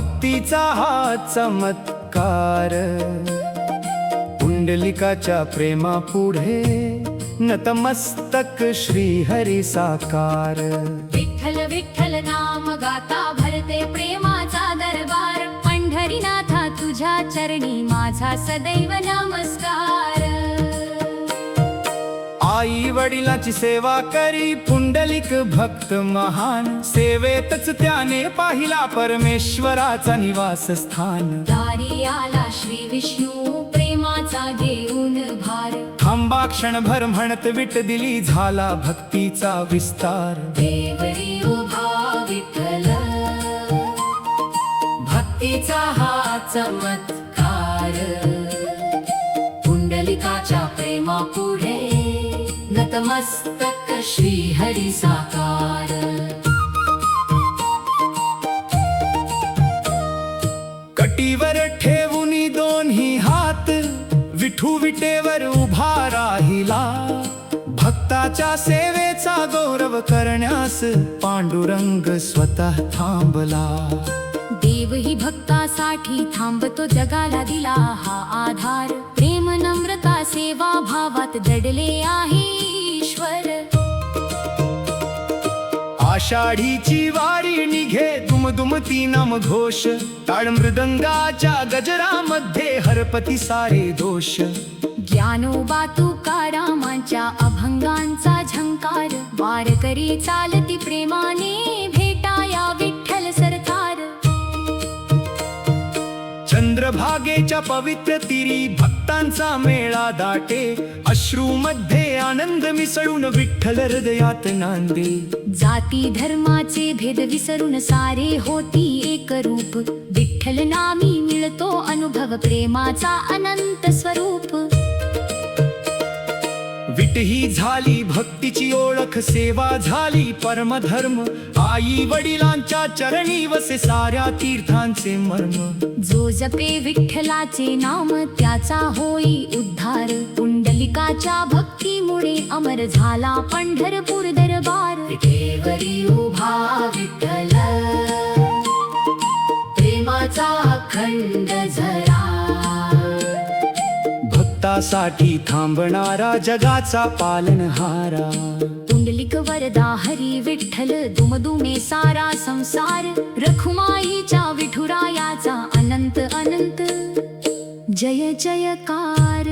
भक्तीचा हा चमत्कार, पुंडलिकाच्या प्रेमापुढे नतमस्तक श्री हरी साकार। विठ्ठल विठ्ठल नाम गाता भरते प्रेमाचा दरबार, पंढरीनाथा तुझ्या चरणी माझा सदैव नमस्कार। आई वडिलांची सेवा करी पुंडलिक भक्त महान, सेवेतच त्याने पाहिला परमेश्वराचा निवासस्थान। दारी आला श्री विष्णू प्रेमाचा घेऊन भार, थांबा क्षणभर म्हणत विट दिली झाला भक्तीचा विस्तार। देवरी उभा विठ्ठल भक्तीचा हा चमत्कार, पुंडलिकाच्या प्रेमापुढे नतमस्तक श्री हरी साकार। कटीवर ठेवूनी दोन्ही हात विठू विटेवर उभा राहिला, भक्ताच्या सेवेचा गौरव करण्यास पांडुरंग स्वतः थांबला। देवही भक्तासाठी थांबतो जगाला दिला हा आधार, प्रेम नम्रता सेवा भावात दडले आहे ईश्वर। आषाढीची वारी निघे दुमदुमती नाम घोष, टाळ मृदंगाच्या गजरामध्ये हरपती सारे दोष। ज्ञानोबा तुकारामांच्या अभंगांचा झंकार, वारकरी चालती प्रेमाने भेटाया विठ्ठल सरकार। चंद्रभागेच्या पवित्र तीरी भक्तांचा मेळा दाटे, अश्रूमध्ये आनंद मिसळून विठ्ठल हृदयात नांदे। जाती धर्माचे भेद विसरून सारे होती एक रूप, विठ्ठल नामी मिळतो अनुभव प्रेमाचा अनंत स्वरूप। विट ही झाली भक्तीची ओळख, सेवा झाली परमधर्म, आई वडिलांच्या चरणी वसे साऱ्या तीर्थांचे मर्म। जो जपे विठ्ठलाचे नाम त्याचा होई उद्धार, पुंडलिकाच्या भक्तीमुळे अमर झाला पंढरपूर दरबार। विठेवरी उभा विठ्ठल प्रेमाचा अखंड झरा, भक्तासाठी थांबणारा जगाचा पालनहारा। पुंडलिक वरदा हरी विठ्ठल दुमदुमे सारा संसार, रखुमाईच्या विठुरायाचा अनंत अनंत जय जयकार।